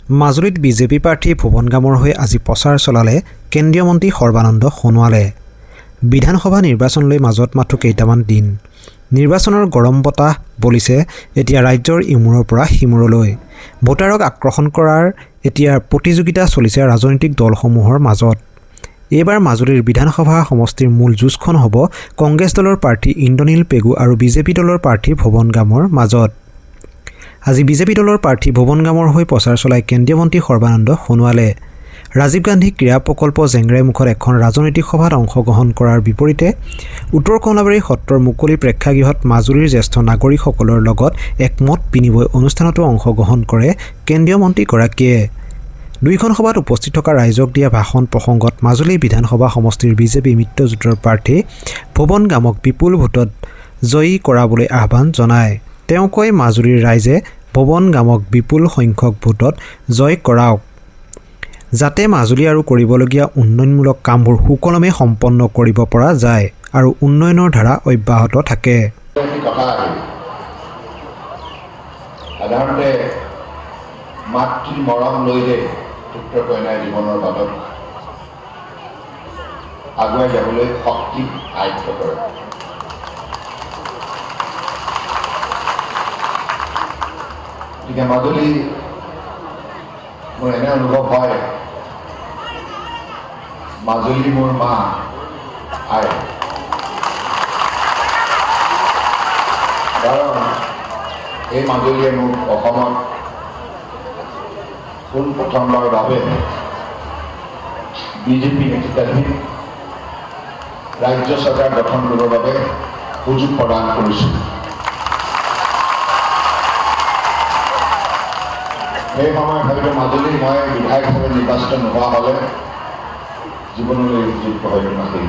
মাজুলীত বিজেপি প্ৰাৰ্থী ভুৱন গামৰ হৈ আজি প্ৰচাৰ চলালে কেন্দ্ৰীয় মন্ত্ৰী সৰ্বানন্দ সোণোৱালে। বিধানসভা নিৰ্বাচনলৈ মাজত মাথো কেইটামান দিন। নিৰ্বাচনৰ গৰম বতাহ বলিছে এতিয়া ৰাজ্যৰ ইমূৰৰ পৰা সিমূৰলৈ। ভোটাৰক আকৰ্ষণ কৰাৰ এতিয়া প্ৰতিযোগিতা চলিছে ৰাজনৈতিক দলসমূহৰ মাজত। এইবাৰ মাজুলীৰ বিধানসভা সমষ্টিৰ মূল যুঁজখন হ'ব কংগ্ৰেছ দলৰ প্ৰাৰ্থী ইন্দ্ৰনীল পেগু আৰু বিজেপি দলৰ প্ৰাৰ্থী ভুৱন গামৰ মাজত। আজি বিজেপি দলৰ প্ৰাৰ্থী ভুৱন গামৰ হৈ প্ৰচাৰ চলাই কেন্দ্ৰীয় মন্ত্ৰী সৰ্বানন্দ সোণোৱালে। ৰাজীৱ গান্ধী ক্ৰীড়া প্ৰকল্প জেংৰাইমুখত এখন ৰাজনৈতিক সভাত অংশগ্ৰহণ কৰাৰ বিপৰীতে উত্তৰ কমলাবাৰী সত্ৰৰ মুকলি প্ৰেক্ষাগৃহত মাজুলীৰ জ্যেষ্ঠ নাগৰিকসকলৰ লগত এক মত বিনিময় অনুষ্ঠানতো অংশগ্ৰহণ কৰে কেন্দ্ৰীয় মন্ত্ৰীগৰাকীয়ে। দুইখন সভাত উপস্থিত থকা ৰাইজক দিয়া ভাষণ প্ৰসংগত মাজুলী বিধানসভা সমষ্টিৰ বিজেপি মিত্ৰজোঁটৰ প্ৰাৰ্থী ভুৱন গামক বিপুল ভোটত জয়ী কৰাবলৈ আহ্বান জনায়। তেওঁ কয়, মাজুলীৰ ৰাইজে ভুৱন গামক বিপুল সংখ্যক ভোটত জয় কৰাওক, যাতে মাজুলী আৰু কৰিবলগীয়া উন্নয়নমূলক কামবোৰ সুকলমে সম্পন্ন কৰিব পৰা যায় আৰু উন্নয়নৰ ধাৰা অব্যাহত থাকে। সাধাৰণতে মাতৃ মৰম লৈহে পুত্ৰ কন্যাই জীৱনৰ বাটত আগুৱাই যাবলৈ শক্তি আয়ত্ত কৰে। গতিকে মাজুলী মোৰ এনে অনুভৱ হয়, মাজুলী মোৰ মা আই। কাৰণ এই মাজুলীয়ে মোক অসমত পোনপ্ৰথমবাৰৰ বাবে বিজেপি নেতৃত্বাধীন ৰাজ্য চৰকাৰ গঠন কৰিবৰ বাবে সুযোগ প্ৰদান কৰিছিল। সেই সময়ত হয়তো মাজুলী মই বিধায়কভাৱে নিৰ্বাচিত নোহোৱা হ'লে জীৱনলৈ যোগ্য হয়তো নাছিল।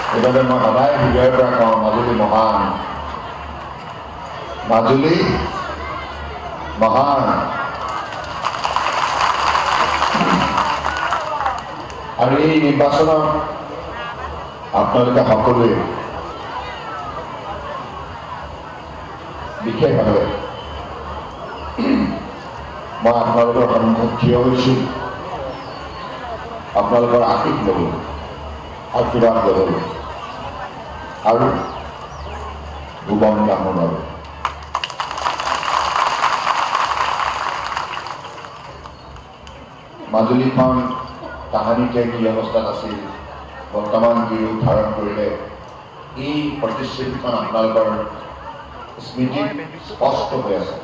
সেইবাবে মই সদায় হৃদয়ৰ পৰা কওঁ, মাজুলী মহান, মাজুলী মহান। আৰু এই নিৰ্বাচনত আপোনালোকে সকলোৱে বিশেষভাৱে মই আপোনালোকৰ সন্মুখত থিয় হৈছোঁ, আপোনালোকৰ আশীষ ল'বলৈ, আশীৰ্বাদ ল'বলৈ আৰু ভুৱন গামৰ বাবে। মাজুলীখন তাহানিতে কি অৱস্থাত আছিল, বৰ্তমান কি ৰূপ ধাৰণ কৰিলে, এই প্ৰতিশ্ৰুতিখন আপোনালোকৰ স্মৃতিত স্পষ্ট হৈ আছে।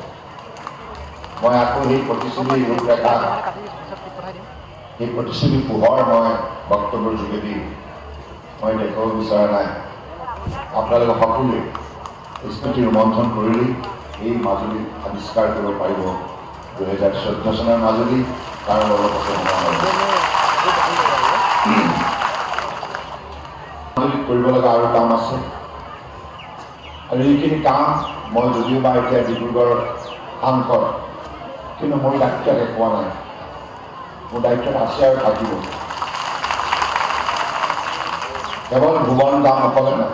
মই আকৌ সেই প্ৰতিশ্ৰুতিৰ ৰূপৰেখা, সেই প্ৰতিশ্ৰুতিৰ পোহৰ মই বক্তব্যৰ যোগেদি মই দেখুৱাব বিচৰা নাই। আপোনালোকে সকলোৱে স্মৃতি ৰোমন্থন কৰিলেই এই মাজুলীত আৱিষ্কাৰ কৰিব পাৰিব 2014 চনৰ মাজুলী তাৰ লগত মাজুলীত কৰিব লগা আৰু কাম আছে। আৰু এইখিনি কাম মই যদিও বা এতিয়া ডিব্ৰুগড় সাংসদ, কিন্তু মোৰ দায়িত্ব শেষ হোৱা নাই। মোৰ দায়িত্বত আছে আৰু থাকিব। কেৱল ভুৱন গাম অকলে নাই,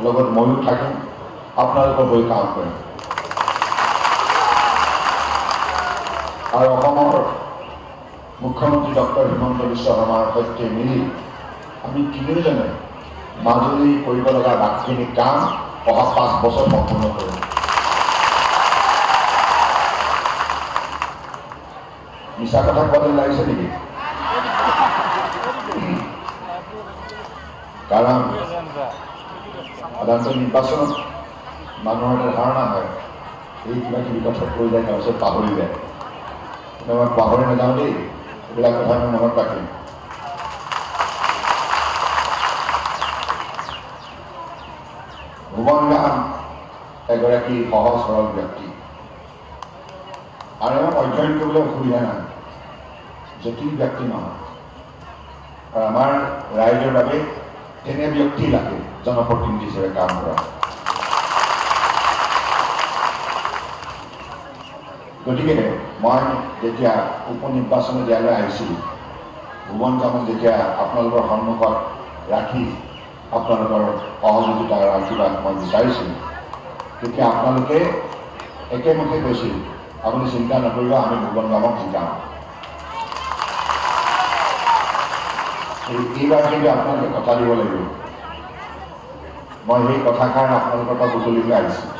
লগত ময়ো থাকিম, আপোনালোকৰ হৈ কাম কৰিম। আৰু অসমৰ মুখ্যমন্ত্ৰী ডক্টৰ হিমন্ত বিশ্ব শৰ্মাৰ সৈতে মিলি আমি তিনিওজনে মাজুলী কৰিব লগা বাকীখিনি কাম অহা 5 বছৰ সম্পূৰ্ণ কৰিম। মিছা কথা কোৱাটো লাগিছে নেকি? কাৰণ সাধাৰণতে নিৰ্বাচনত মানুহৰ এটা ধাৰণা হয়, এই কিবা কিবি কথা কৈ যায়, তাৰপিছত পাহৰি যায়। কিন্তু মই পাহৰি নাযাওঁ দেই, এইবিলাক কথা মই মনত ৰাখিম। ভুৱন গাম এগৰাকী সহজ সৰল ব্যক্তি, আৰু আমাক অধ্যয়ন কৰিবলৈ অসুবিধা নাই, জটিল ব্যক্তি নহয়। আৰু আমাৰ ৰাইজৰ বাবে তেনে ব্যক্তি লাগে জনপ্ৰতিনিধি হিচাপে কাম কৰা। গতিকে মই যেতিয়া উপ নিৰ্বাচনত ইয়ালৈ আহিছিলোঁ, ভুৱন গামক যেতিয়া আপোনালোকৰ সন্মুখত ৰাখি আপোনালোকৰ সহযোগিতা আৰু আশীৰ্বাদ মই বিচাৰিছিলোঁ, তেতিয়া আপোনালোকে একেমুখে কৈছিল আপুনি চিন্তা নকৰিব, আমি ভুৱন গামক জিকাম। এইবাৰ কিন্তু আপোনালোকে কথা দিব লাগিব। মই সেই কথাষাৰ আপোনালোকৰ পৰা বুটলিবলৈ আহিছোঁ।